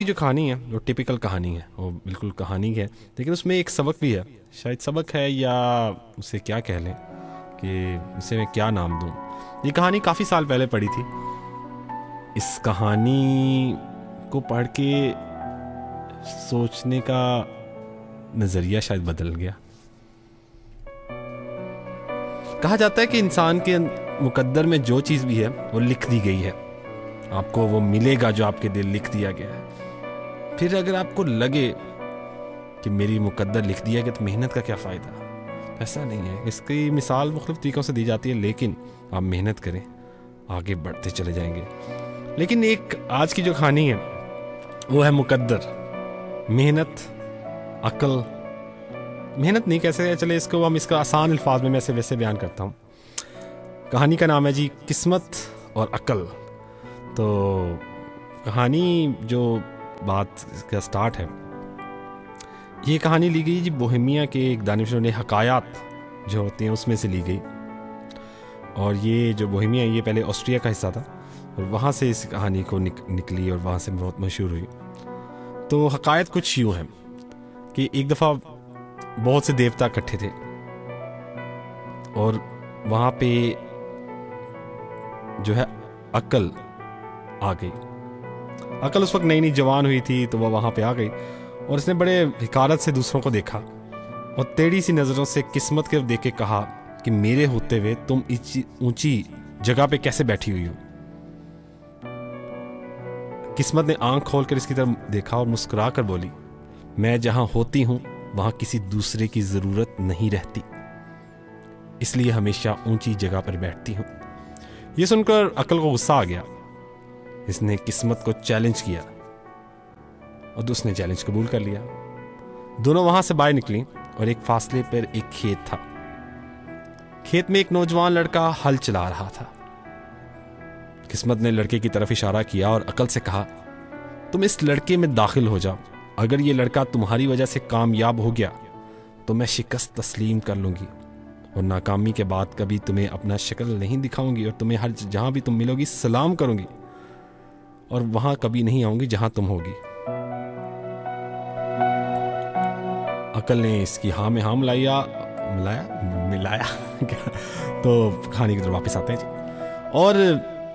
जो कहानी है वो टिपिकल कहानी है, वो बिल्कुल कहानी है, लेकिन उसमें एक सबक भी है। शायद सबक है या उसे क्या कह लें कि उसे मैं क्या नाम दूं। ये कहानी काफ़ी साल पहले पढ़ी थी। इस कहानी को पढ़ के सोचने का नज़रिया शायद बदल गया। कहा जाता है कि इंसान के मुकद्दर में जो चीज़ भी है वो लिख दी गई है, आपको वो मिलेगा जो आपके दिल लिख दिया गया है। फिर अगर आपको लगे कि मेरी मुकद्दर लिख दिया गया तो मेहनत का क्या फ़ायदा, ऐसा नहीं है। इसकी मिसाल मुख्तलिफ तरीक़ों से दी जाती है, लेकिन आप मेहनत करें, आगे बढ़ते चले जाएंगे। लेकिन एक आज की जो कहानी है वो है मुकद्दर, मेहनत, अक्ल, मेहनत नहीं कैसे चले इसको हम इसका आसान अल्फाज में मैं ऐसे वैसे बयान करता हूँ। कहानी का नाम है जी किस्मत और अक्ल। तो कहानी जो बात का स्टार्ट है, ये कहानी ली गई जी बोहेमिया के एक दानिशवर ने हकायात जो होते हैं उसमें से ली गई। और ये जो बोहेमिया ये पहले ऑस्ट्रिया का हिस्सा था और वहाँ से इस कहानी को निकली और वहाँ से बहुत मशहूर हुई। तो हकायत कुछ यूँ हैं कि एक दफ़ा बहुत से देवता इकट्ठे थे और वहाँ पे जो है अक्ल आ गई। अक्ल उस वक्त नई नई जवान हुई थी, तो वह वहाँ पे आ गई और उसने बड़े हिकारत से दूसरों को देखा और टेढ़ी सी नज़रों से किस्मत की तरफ देख के कहा कि मेरे होते हुए तुम इस ऊंची जगह पे कैसे बैठी हुई हो। किस्मत ने आंख खोलकर इसकी तरफ देखा और मुस्कुरा कर बोली, मैं जहाँ होती हूँ वहाँ किसी दूसरे की ज़रूरत नहीं रहती, इसलिए हमेशा ऊंची जगह पर बैठती हूँ। ये सुनकर अक्ल को गुस्सा आ गया। इसने किस्मत को चैलेंज किया और उसने चैलेंज कबूल कर लिया। दोनों वहां से बाहर निकली और एक फासले पर एक खेत था। खेत में एक नौजवान लड़का हल चला रहा था। किस्मत ने लड़के की तरफ इशारा किया और अक्ल से कहा, तुम इस लड़के में दाखिल हो जाओ। अगर ये लड़का तुम्हारी वजह से कामयाब हो गया तो मैं शिकस्त तस्लीम कर लूंगी और नाकामी के बाद कभी तुम्हें अपना शक्ल नहीं दिखाऊंगी और तुम्हें हर जहां भी तुम मिलोगी सलाम करूंगी और वहां कभी नहीं आऊंगी जहां तुम होगी। अकल ने इसकी हाँ में हाँ मिलाया तो कहानी की तरफ वापस आते हैं जी। और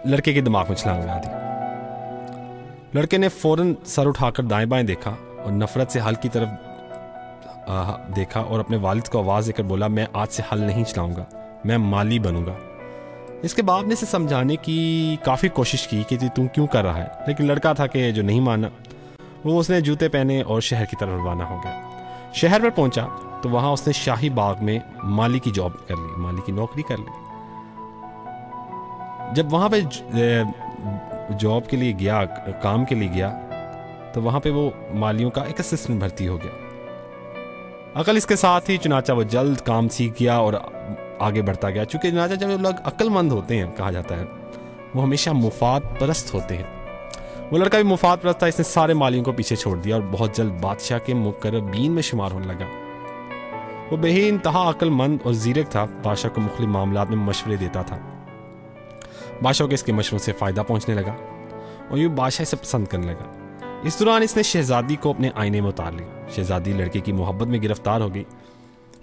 लड़के के दिमाग में छलांग लगा दी। लड़के ने फौरन सर उठाकर दाएं बाएं देखा और नफरत से हल की तरफ देखा और अपने वालिद को आवाज़ देकर बोला, मैं आज से हल नहीं चलाऊंगा, मैं माली बनूंगा। इसके बाप ने इसे समझाने की काफ़ी कोशिश की कि तू क्यों कर रहा है, लेकिन लड़का था कि जो नहीं माना। वो उसने जूते पहने और शहर की तरफ रवाना हो गया। शहर पर पहुंचा तो वहाँ उसने शाही बाग में माली की जॉब कर ली, माली की नौकरी कर ली। जब वहाँ पे जॉब के लिए गया, काम के लिए गया, तो वहाँ पे वो मालियों का एक असिस्टेंट भर्ती हो गया। अकल इसके साथ ही, चुनाचा वो जल्द काम सीख गया और आगे बढ़ता गया। चूंकि चुनाचा जब लोग अक्लमंद होते हैं, कहा जाता है, वो हमेशा मुफाद परस्त होते हैं। वो लड़का भी मुफाद परस्त था। इसने सारे मालियों को पीछे छोड़ दिया और बहुत जल्द बादशाह के मुकर्रबीन में शुमार होने लगा। वो बेइंतहा अक्लमंद और ज़ीरक था। बादशाह को मुख्तलिफ मामलात में मशवरे देता था। बादशाह को इसके मशवरों से फ़ायदा पहुँचने लगा और यूँ बादशाह इसे पसंद करने लगा। इस दौरान इसने शहजादी को अपने आईने में उतार लिया। शहजादी लड़के की मोहब्बत में गिरफ्तार हो गई।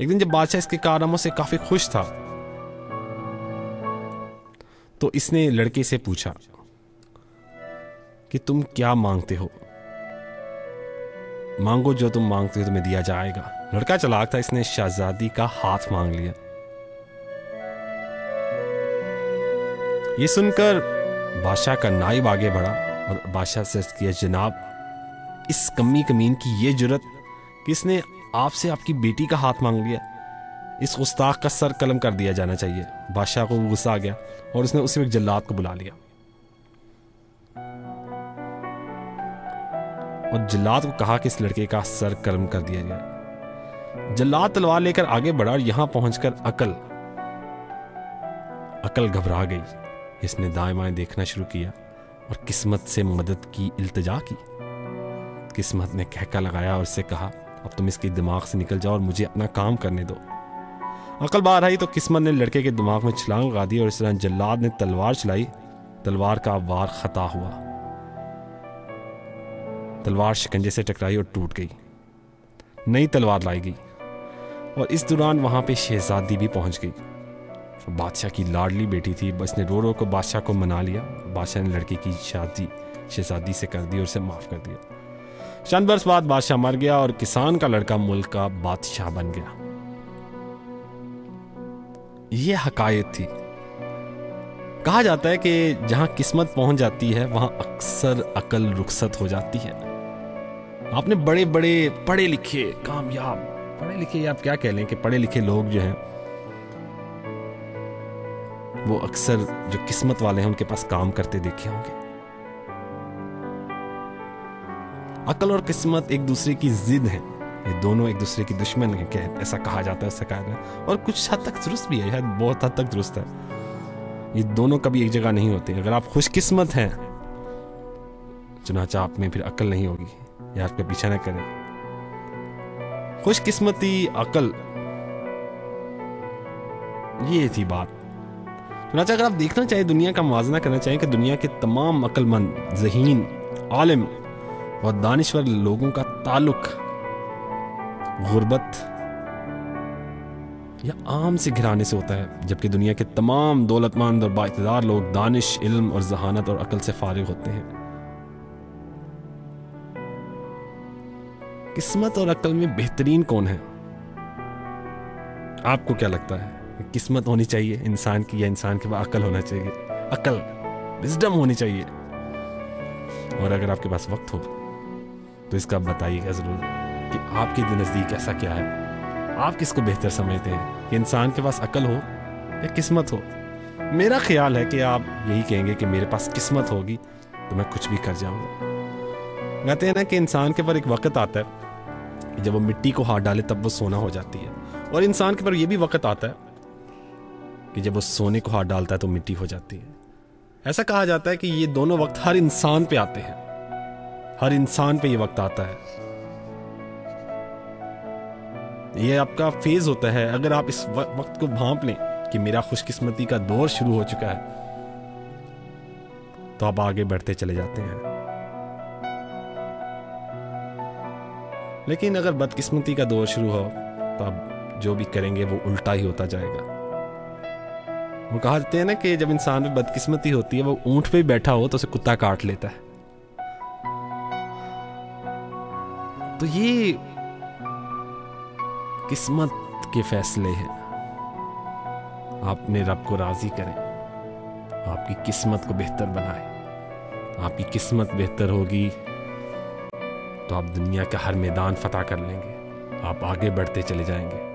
एक दिन जब बादशाह इसके कारनामों से काफी खुश था तो इसने लड़के से पूछा कि तुम क्या मांगते हो, मांगो जो तुम मांगते हो तुम्हें दिया जाएगा। लड़का चालाक था, इसने शहजादी का हाथ मांग लिया। यह सुनकर बादशाह का नाइब आगे बढ़ा और बादशाह से किया, जनाब, इस कमीन की ये जुर्रत कि इसने आपसे आपकी बेटी का हाथ मांग लिया, इस गुस्ताख का सर कलम कर दिया जाना चाहिए। बादशाह को गुस्सा आ गया और उसने उसी वक्त जल्लाद को बुला लिया और जल्लाद को कहा कि इस लड़के का सर कलम कर दिया जाए। जल्लाद तलवार लेकर आगे बढ़ा और यहां पहुंचकर अकल घबरा गई। इसने दाएं बाएं देखना शुरू किया और किस्मत से मदद की इल्तिजा की। किस्मत ने कहका लगाया और इससे कहा, अब तुम इसके दिमाग से निकल जाओ और मुझे अपना काम करने दो। अकल बाहर आई तो किस्मत ने लड़के के दिमाग में छलांग लगा दी और इस तरह जल्लाद ने तलवार चलाई। तलवार का वार खता हुआ तलवार शिकंजे से टकराई और टूट गई। नई तलवार लाई गई और इस दौरान वहां पे शहजादी भी पहुंच गई। बादशाह की लाडली बेटी थी, बस ने रो रो को बादशाह को मना लिया। बादशाह ने लड़की की शादी शहजादी से कर दी और उसे माफ कर दिया। चंद बरस बाद बादशाह मर गया और किसान का लड़का मुल्क का बादशाह बन गया। यह हकायत थी। कहा जाता है कि जहां किस्मत पहुंच जाती है वहां अक्सर अकल रुखसत हो जाती है। आपने बड़े बड़े पढ़े लिखे कामयाब, पढ़े लिखे आप क्या कह लें कि पढ़े लिखे लोग जो हैं वो अक्सर जो किस्मत वाले हैं उनके पास काम करते देखे होंगे। अकल और किस्मत एक दूसरे की जिद है, ये दोनों एक दूसरे की दुश्मन है, ऐसा कहा जाता है, ऐसा कहा जाता है। और कुछ हद तक दुरुस्त भी है, शायद बहुत हद तक दुरुस्त है। ये दोनों कभी एक जगह नहीं होते। अगर आप खुशकिस्मत हैं चुनाचा आप में फिर अकल नहीं होगी, या आपका पीछा न करें। खुशकिस्मती अकल, ये थी बात। चुनाचा अगर आप देखना चाहिए, दुनिया का मुआवजा करना चाहिए कि दुनिया के तमाम अक्लमंद, ज़हीन, आलिम और दानिश्वर लोगों का ताल्लुक गुर्बत या आम से घराने से होता है, जबकि दुनिया के तमाम दौलतमंद और बाइक़्तिदार लोग दानिश, इल्म और जहानत और अकल से फारिग होते हैं। किस्मत और अकल में बेहतरीन कौन है? आपको क्या लगता है? किस्मत होनी चाहिए इंसान की, या इंसान के पास अकल होना चाहिए? अकल, विजडम होनी चाहिए। और अगर आपके पास वक्त हो तो इसका बताइएगा जरूर कि आपके नजदीक ऐसा क्या है। आप किसको बेहतर समझते हैं कि इंसान के पास अकल हो या किस्मत हो? मेरा ख्याल है कि आप यही कहेंगे कि मेरे पास किस्मत होगी तो मैं कुछ भी कर जाऊंगा। कहते हैं ना कि इंसान के पर एक वक्त आता है कि जब वो मिट्टी को हाथ डाले तब वो सोना हो जाती है, और इंसान के पर यह भी वक्त आता है कि जब वो सोने को हाथ डालता है तो मिट्टी हो जाती है। ऐसा कहा जाता है कि ये दोनों वक्त हर इंसान पे आते हैं, हर इंसान पे ये वक्त आता है। ये आपका फेज होता है। अगर आप इस वक्त को भांप लें कि मेरा खुशकिस्मती का दौर शुरू हो चुका है, तो आप आगे बढ़ते चले जाते हैं। लेकिन अगर बदकिस्मती का दौर शुरू हो तो आप जो भी करेंगे वो उल्टा ही होता जाएगा। वो कहा जाते हैं ना कि जब इंसान में बदकिस्मती होती है, वो ऊंट पे बैठा हो तो उसे कुत्ता काट लेता है। तो ये किस्मत के फैसले हैं। आप अपने रब को राजी करें, आपकी किस्मत को बेहतर बनाएं। आपकी किस्मत बेहतर होगी तो आप दुनिया का हर मैदान फतह कर लेंगे, आप आगे बढ़ते चले जाएंगे।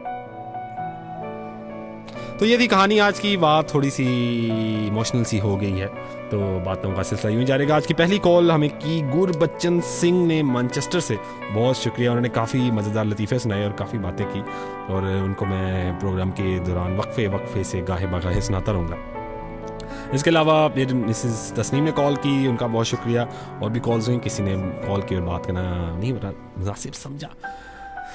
तो ये थी कहानी आज की। बात थोड़ी सी इमोशनल सी हो गई है, तो बातों का सिलसिला यूं जाएगा। आज की पहली कॉल हमें की गुरबच्चन सिंह ने मैनचेस्टर से। बहुत शुक्रिया, उन्होंने काफ़ी मज़ेदार लतीफ़े सुनाए और काफ़ी बातें की, और उनको मैं प्रोग्राम के दौरान वक्फे से गाहे बगाहे सुनाता रहूँगा। इसके अलावा फिर मिसेस तस्नीम ने कॉल की, उनका बहुत शुक्रिया। और भी कॉल्स हुई, किसी ने कॉल की और बात करना नहीं मुनासिब समझा।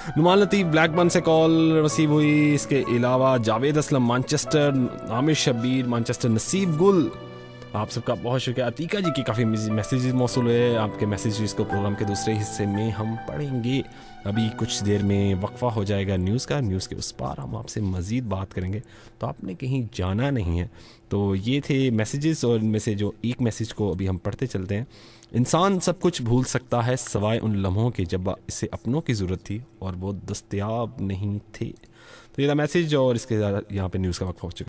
नुमान लतीफ़ ब्लैकबर्न से कॉल रिसीव हुई। इसके अलावा जावेद असलम मैनचेस्टर, आमिर शब्बीर मैनचेस्टर, नसीब गुल, आप सबका बहुत शुक्रिया। अतीका जी की काफ़ी मैसेजेस मौसूल हुए। आपके मैसेजेस को प्रोग्राम के दूसरे हिस्से में हम पढ़ेंगे। अभी कुछ देर में वक्फा हो जाएगा न्यूज़ का, न्यूज़ के उस पार हम आपसे मज़ीद बात करेंगे, तो आपने कहीं जाना नहीं है। तो ये थे मैसेजेस, और इनमें से जो एक मैसेज को अभी हम पढ़ते चलते हैं। इंसान सब कुछ भूल सकता है सिवाय उन लम्हों के जब इसे अपनों की ज़रूरत थी और वो दस्तयाब नहीं थे। तो ये था मैसेज, और इसके यहाँ पे न्यूज़ का वक्फा हो चुका है।